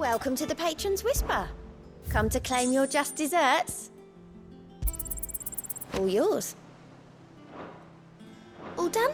Welcome to the Patron's Whisper. Come to claim your just desserts? All yours. All done?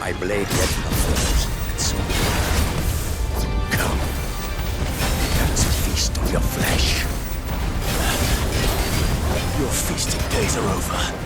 My blade ready for foes, and so come. Let us feast on your flesh. Your feasting days are over.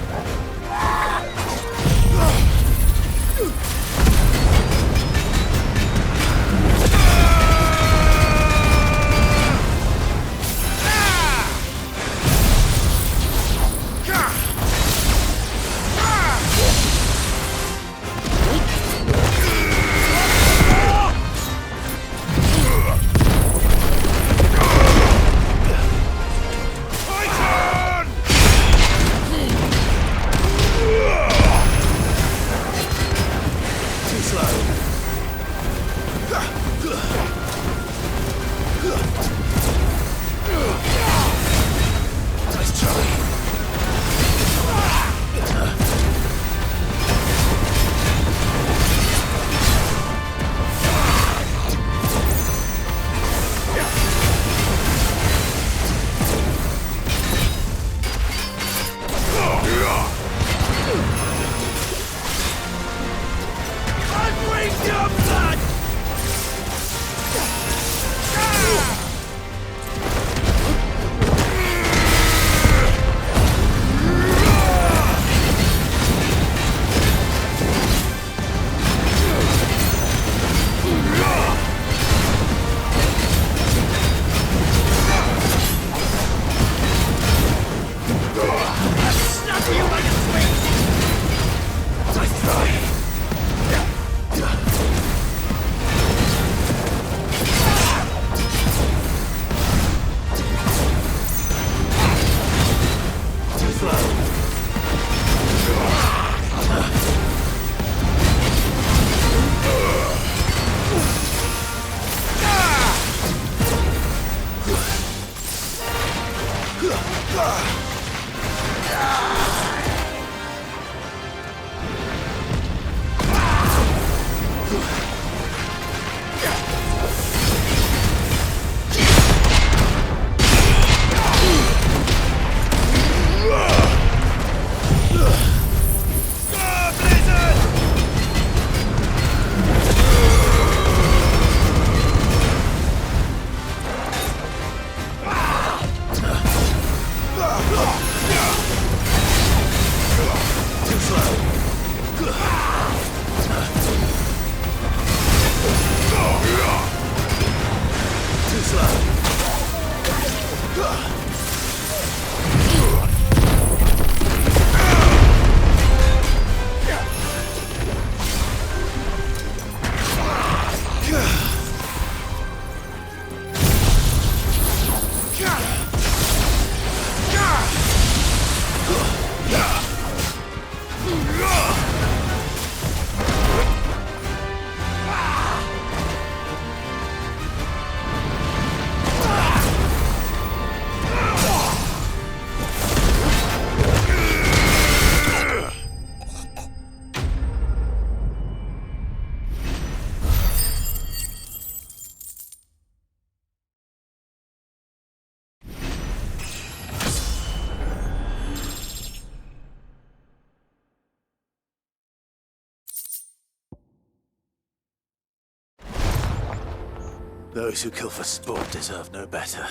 Those who kill for sport deserve no better.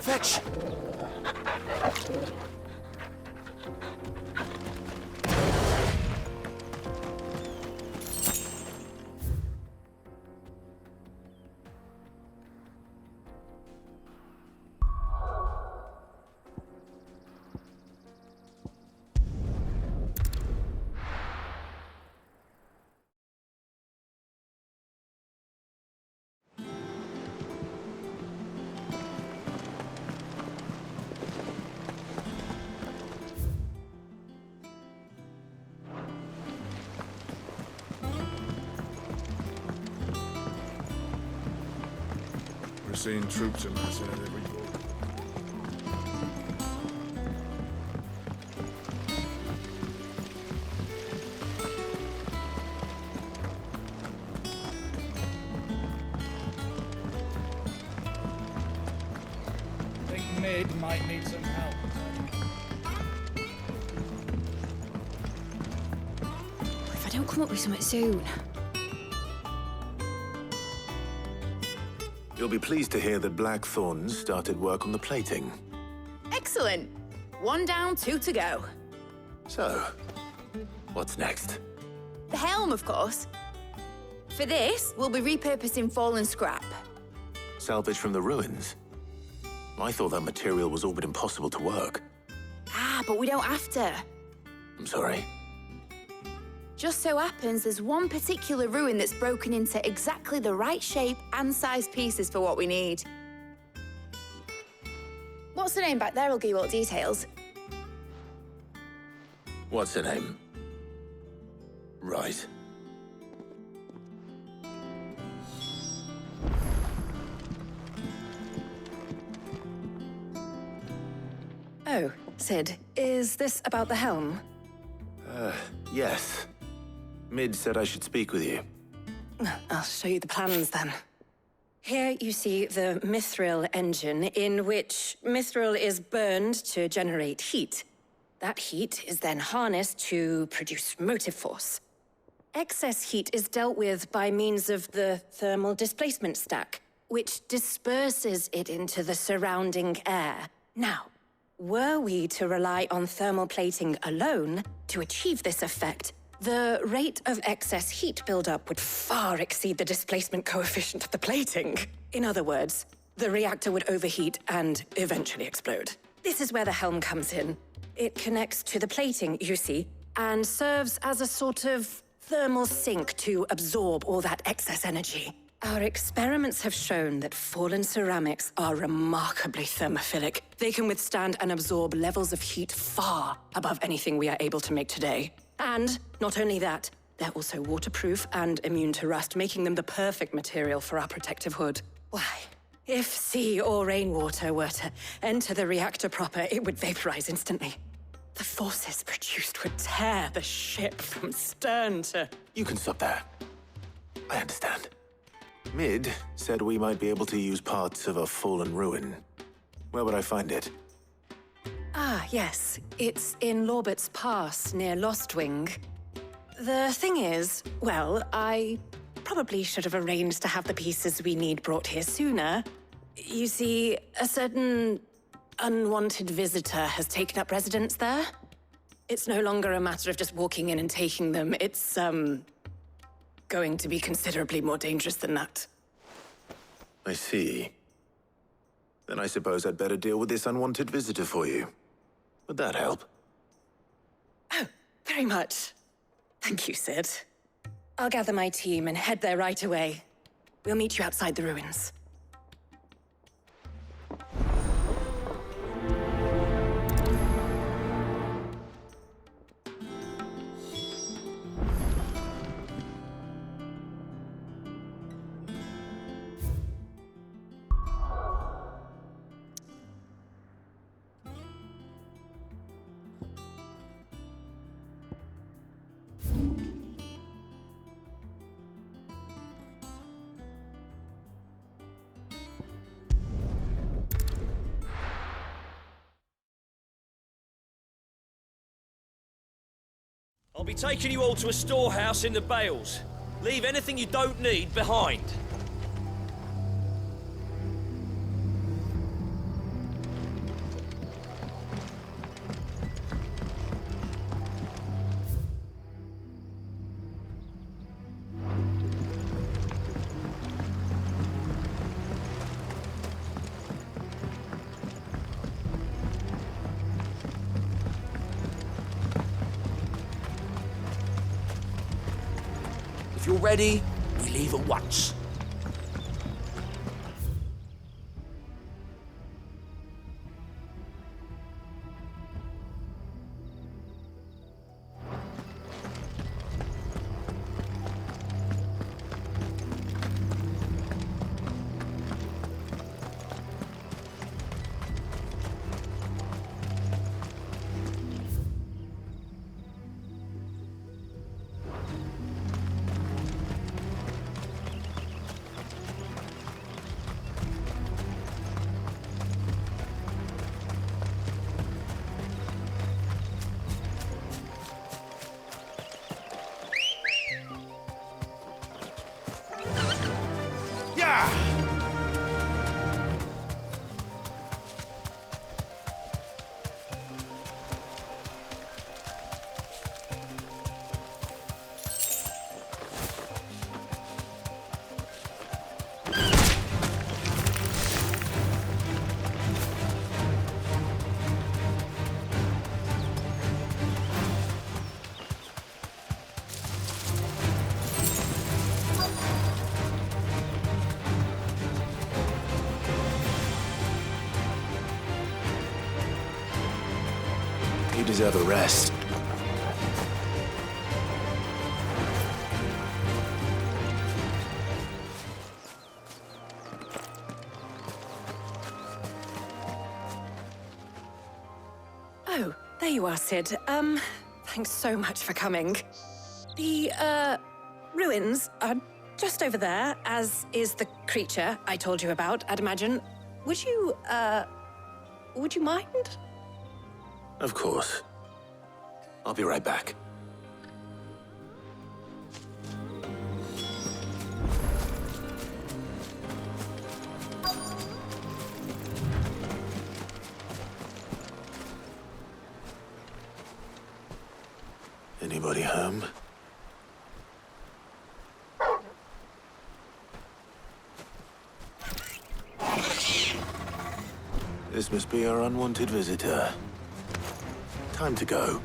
Fetch! We're seeing troops amassing at every port. Think Mid might need some help. If I don't come up with something soon. You'll be pleased to hear that Blackthorn started work on the plating. Excellent. 1 down, 2 to go. So, what's next? The helm, of course. For this, we'll be repurposing fallen scrap. Salvage from the ruins? I thought that material was all but impossible to work. Ah, but we don't have to. I'm sorry. Just so happens there's one particular ruin that's broken into exactly the right shape and size pieces for what we need. What's the name back there? I'll give you all the details. What's her name? Right. Oh, Sid, is this about the helm? Yes. Mid said I should speak with you. I'll show you the plans then. Here you see the mithril engine, in which mithril is burned to generate heat. That heat is then harnessed to produce motive force. Excess heat is dealt with by means of the thermal displacement stack, which disperses it into the surrounding air. Now, were we to rely on thermal plating alone to achieve this effect, the rate of excess heat buildup would far exceed the displacement coefficient of the plating. In other words, the reactor would overheat and eventually explode. This is where the helm comes in. It connects to the plating, you see, and serves as a sort of thermal sink to absorb all that excess energy. Our experiments have shown that fallen ceramics are remarkably thermophilic. They can withstand and absorb levels of heat far above anything we are able to make today. And not only that, they're also waterproof and immune to rust, making them the perfect material for our protective hood. Why, if sea or rainwater were to enter the reactor proper, it would vaporize instantly. The forces produced would tear the ship from stern to... You can stop there. I understand. Mid said we might be able to use parts of a fallen ruin. Where would I find it? Ah, yes. It's in Lorbert's Pass, near Lostwing. The thing is, well, I probably should have arranged to have the pieces we need brought here sooner. You see, a certain unwanted visitor has taken up residence there. It's no longer a matter of just walking in and taking them. It's, going to be considerably more dangerous than that. I see. Then I suppose I'd better deal with this unwanted visitor for you. Would that help? Oh, very much. Thank you, Sid. I'll gather my team and head there right away. We'll meet you outside the ruins. I'll be taking you all to a storehouse in the Bales. Leave anything you don't need behind. you're ready, we leave at once. You deserve a rest. Oh, there you are, Sid. Thanks so much for coming. The, ruins are just over there, as is the creature I told you about, I'd imagine. Would you mind? Of course. I'll be right back. Anybody home? This must be our unwanted visitor. Time to go.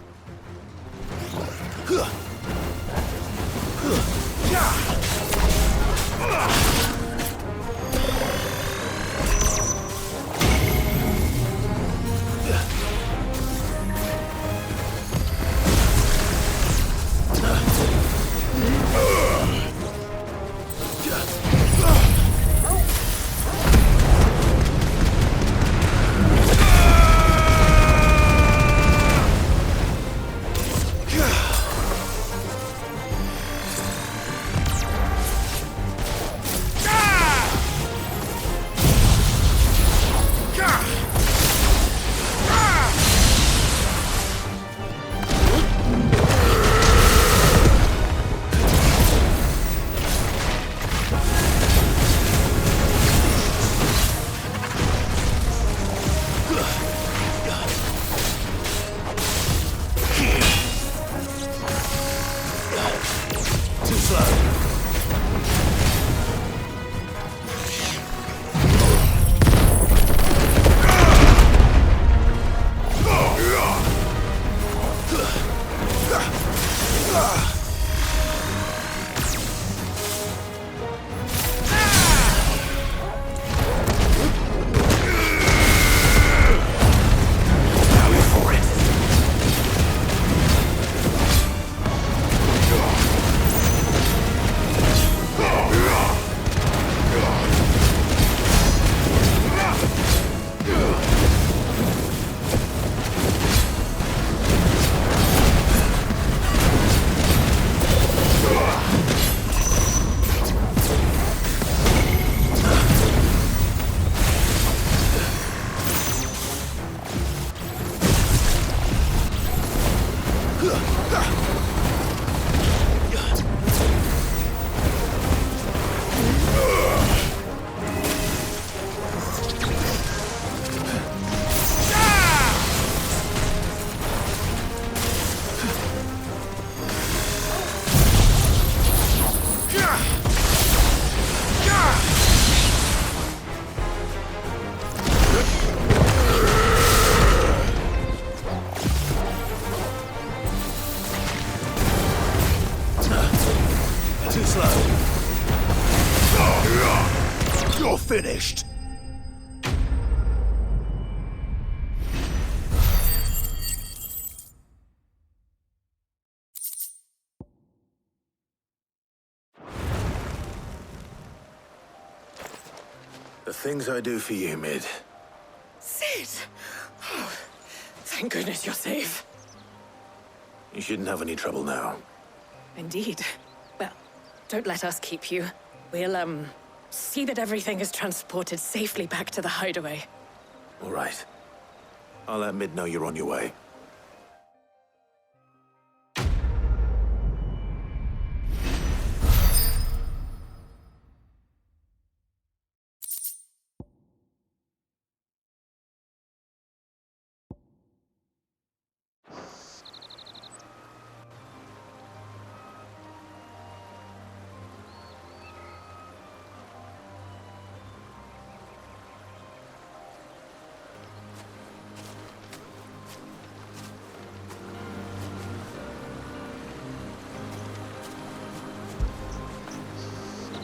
slow. You're finished. The things I do for you, Mid. Sid! Oh, thank goodness you're safe. You shouldn't have any trouble now. Indeed. Well, don't let us keep you. We'll, see that everything is transported safely back to the hideaway. All right. I'll let Mid know you're on your way.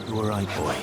You all right, boy?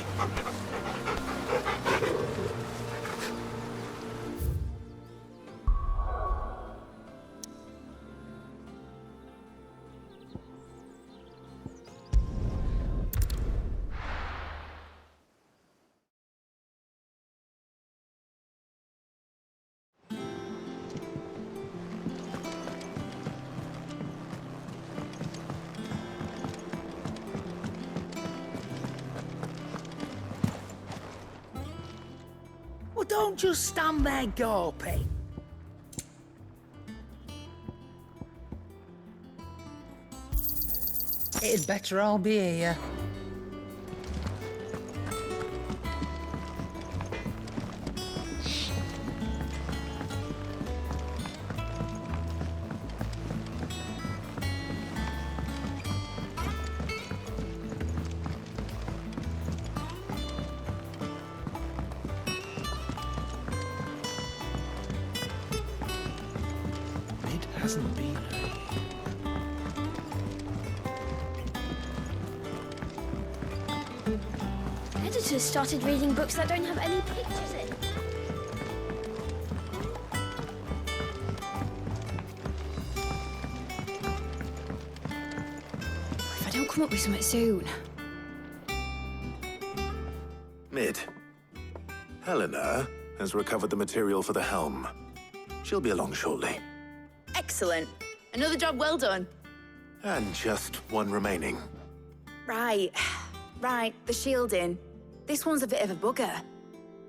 Well, don't just stand there gawping. It'd better all be here. It hasn't been. Editors started reading books that don't have any pictures in. If I don't come up with something soon. Mid. Helena has recovered the material for the helm. She'll be along shortly. Excellent. Another job well done. And just one remaining. Right. Right, the shielding. This one's a bit of a bugger.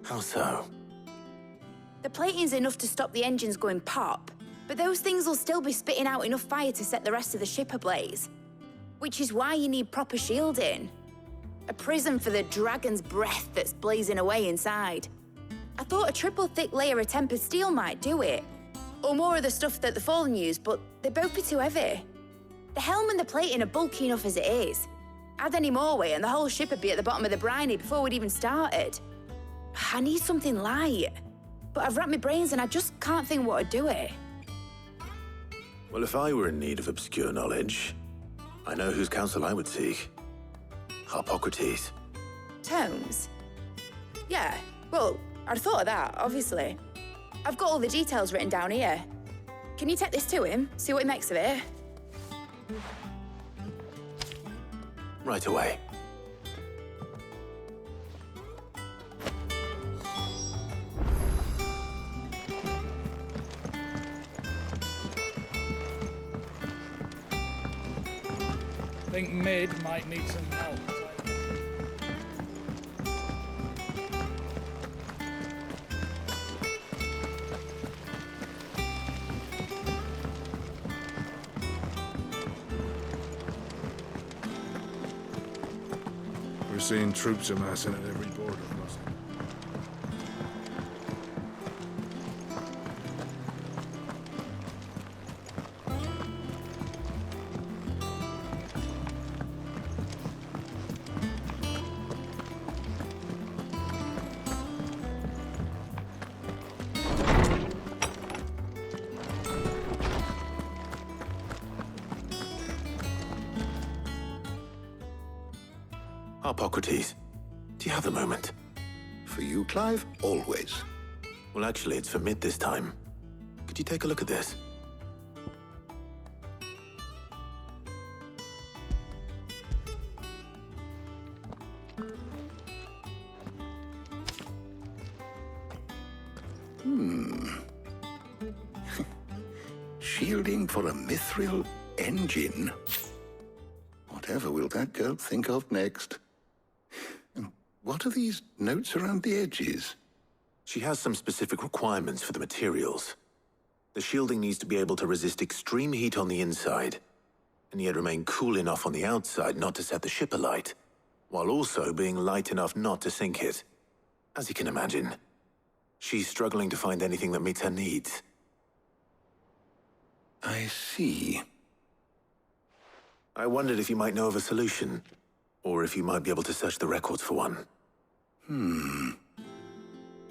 How so? The plating's enough to stop the engines going pop, but those things will still be spitting out enough fire to set the rest of the ship ablaze. Which is why you need proper shielding. A prison for the dragon's breath that's blazing away inside. I thought a triple thick layer of tempered steel might do it. Or more of the stuff that the Fallen use, but they'd both be too heavy. The helm and the plating are bulky enough as it is. Add any more weight and the whole ship would be at the bottom of the briny before we'd even started. I need something light. But I've racked my brains and I just can't think what would do it. Well, if I were in need of obscure knowledge, I know whose counsel I would seek. Harpocrates. Tomes? Yeah, well, I'd thought of that, obviously. I've got all the details written down here. Can you take this to him, see what he makes of it? Right away. I think Mid might need some help. We're seeing troops amassing at every border crossing. Harpocrates, do you have a moment? For you, Clive, always. Well, actually, it's for Mid this time. Could you take a look at this? Shielding for a mithril engine? Whatever will that girl think of next? And what are these notes around the edges? She has some specific requirements for the materials. The shielding needs to be able to resist extreme heat on the inside, and yet remain cool enough on the outside not to set the ship alight, while also being light enough not to sink it. As you can imagine, she's struggling to find anything that meets her needs. I see. I wondered if you might know of a solution, or if you might be able to search the records for one.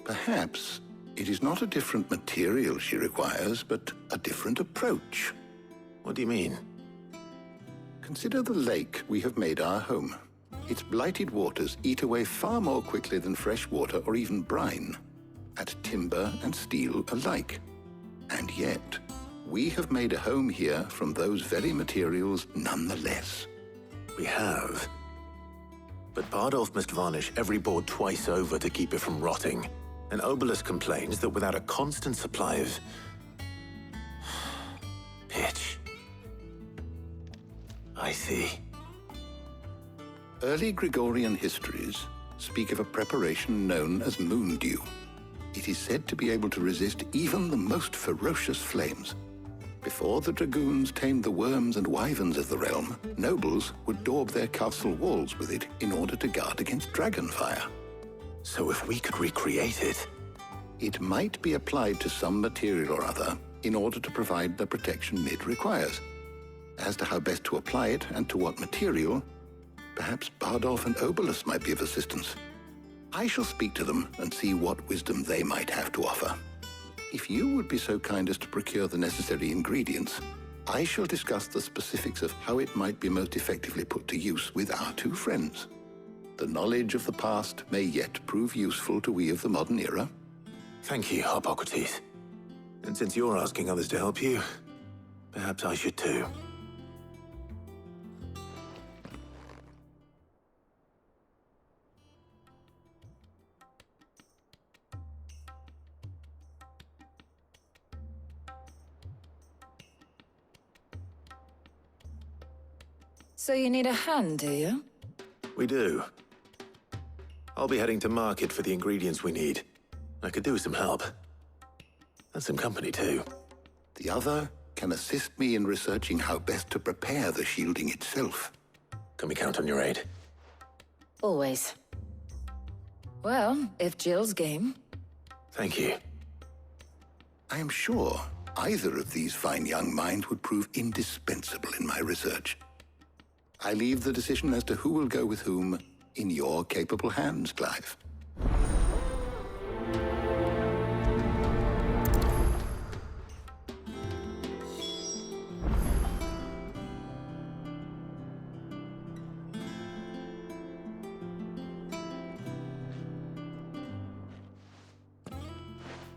Perhaps it is not a different material she requires, but a different approach. What do you mean? Consider the lake we have made our home. Its blighted waters eat away far more quickly than fresh water or even brine, at timber and steel alike. And yet, we have made a home here from those very materials nonetheless. We have. But Bardolph must varnish every board twice over to keep it from rotting. And Obelus complains that without a constant supply of pitch. I see. Early Gregorian histories speak of a preparation known as moon dew. It is said to be able to resist even the most ferocious flames. Before the dragoons tamed the worms and wyverns of the realm, nobles would daub their castle walls with it in order to guard against dragonfire. So if we could recreate it... It might be applied to some material or other in order to provide the protection Mid requires. As to how best to apply it and to what material, perhaps Bardolph and Obelus might be of assistance. I shall speak to them and see what wisdom they might have to offer. If you would be so kind as to procure the necessary ingredients, I shall discuss the specifics of how it might be most effectively put to use with our two friends. The knowledge of the past may yet prove useful to we of the modern era. Thank you, Harpocrates. And since you're asking others to help you, perhaps I should too. So you need a hand, do you? We do. I'll be heading to market for the ingredients we need. I could do with some help. And some company, too. The other can assist me in researching how best to prepare the shielding itself. Can we count on your aid? Always. Well, if Jill's game. Thank you. I am sure either of these fine young minds would prove indispensable in my research. I leave the decision as to who will go with whom in your capable hands, Clive.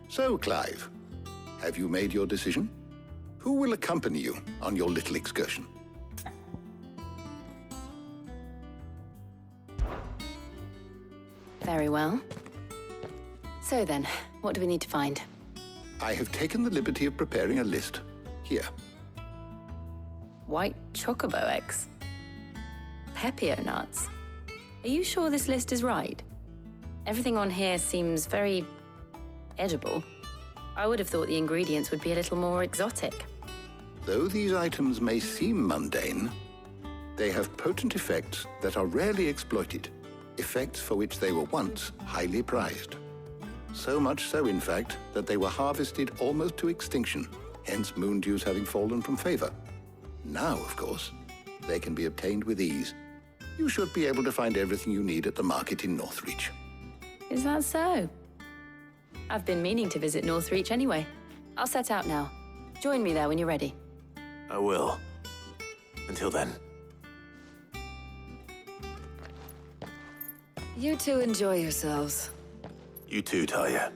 So, Clive, have you made your decision? Who will accompany you on your little excursion? Very well. So then, what do we need to find? I have taken the liberty of preparing a list. Here. White chocobo eggs. Pepio nuts. Are you sure this list is right? Everything on here seems very edible. I would have thought the ingredients would be a little more exotic. Though these items may seem mundane, they have potent effects that are rarely exploited, effects for which they were once highly prized. So much so, in fact, that they were harvested almost to extinction, hence moon dews having fallen from favor. Now, of course, they can be obtained with ease. You should be able to find everything you need at the market in Northreach. Is that so? I've been meaning to visit Northreach anyway. I'll set out now. Join me there when you're ready. I will. Until then. You two enjoy yourselves. You too, Talia.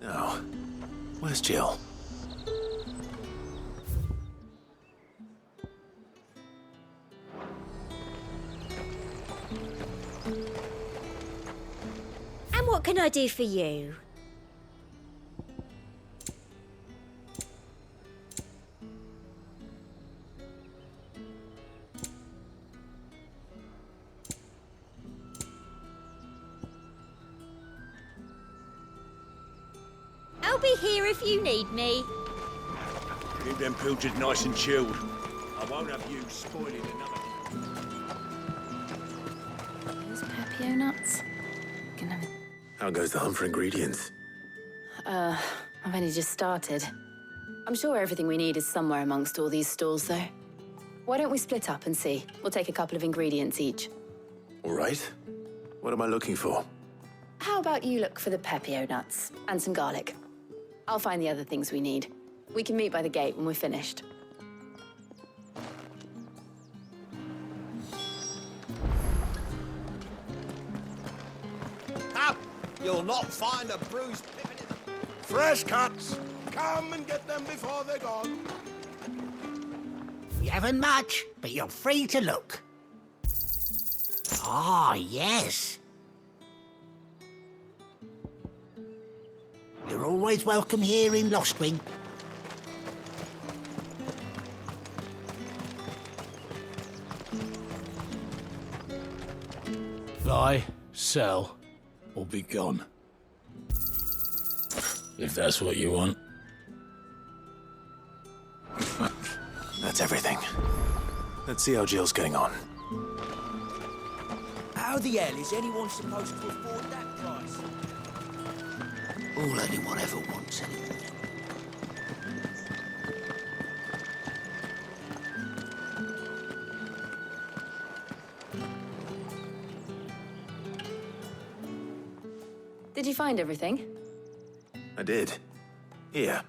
Now, where's Jill? And what can I do for you? I'll be here if you need me. Keep them pilchards nice and chilled. I won't have you spoiling another. Those Pepio nuts? How goes the hunt for ingredients? I've only just started. I'm sure everything we need is somewhere amongst all these stalls, though. Why don't we split up and see? We'll take a couple of ingredients each. All right. What am I looking for? How about you look for the Pepio nuts and some garlic? I'll find the other things we need. We can meet by the gate when we're finished. Up! You'll not find a bruised pippin in the... Fresh cuts! Come and get them before they're gone. We haven't much, but you're free to look. Ah, yes. You're always welcome here in Lostwing. Buy, sell, or be gone. If that's what you want. That's everything. Let's see how Jill's getting on. How the hell is anyone supposed to afford that price? All anyone ever wants, anyway. Did you find everything? I did. Here.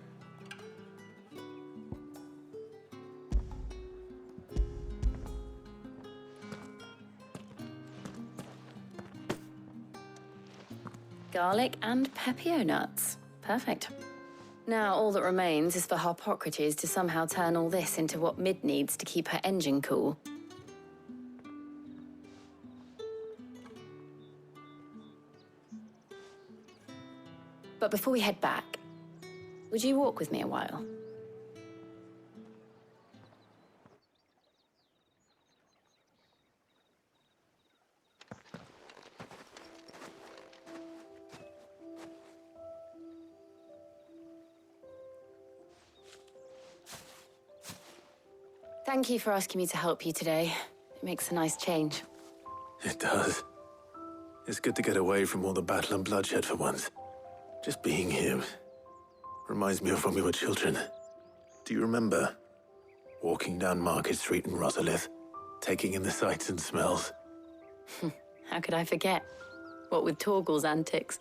Garlic and Pepio nuts. Perfect. Now all that remains is for Harpocrates to somehow turn all this into what Mid needs to keep her engine cool. But before we head back, would you walk with me a while? Thank you for asking me to help you today. It makes a nice change. It does. It's good to get away from all the battle and bloodshed for once. Just being here reminds me of when we were children. Do you remember? Walking down Market Street in Rosalith, taking in the sights and smells. How could I forget? What with Torgal's antics.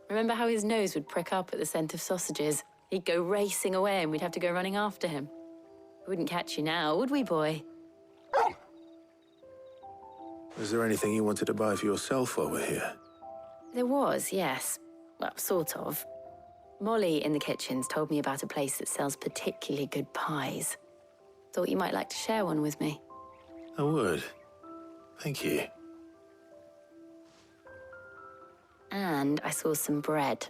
Remember how his nose would prick up at the scent of sausages? He'd go racing away and we'd have to go running after him. We wouldn't catch you now, would we, boy? Was there anything you wanted to buy for yourself while we're here? There was, yes. Well, sort of. Molly in the kitchens told me about a place that sells particularly good pies. Thought you might like to share one with me. I would. Thank you. And I saw some bread.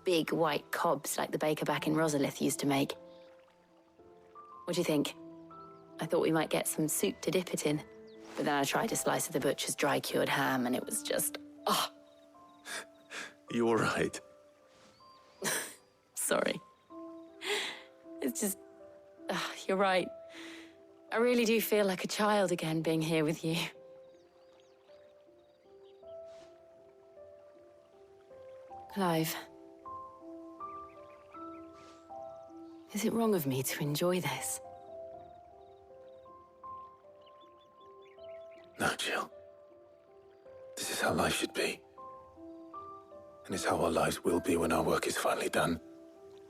Big white cobs like the baker back in Rosalith used to make. What do you think? I thought we might get some soup to dip it in. But then I tried a slice of the butcher's dry-cured ham and it was just... oh. You all right? Sorry. It's just... you're right. I really do feel like a child again being here with you. Clive. Is it wrong of me to enjoy this? No, Jill. This is how life should be. And it's how our lives will be when our work is finally done.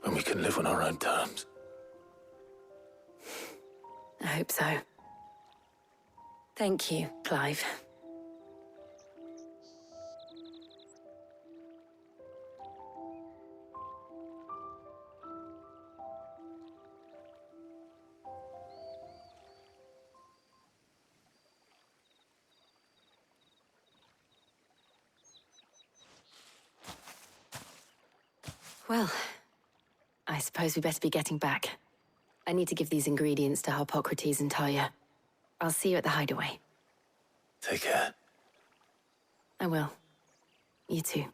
When we can live on our own terms. I hope so. Thank you, Clive. Well, I suppose we better be getting back. I need to give these ingredients to Harpocrates and Talia. I'll see you at the hideaway. Take care. I will. You too.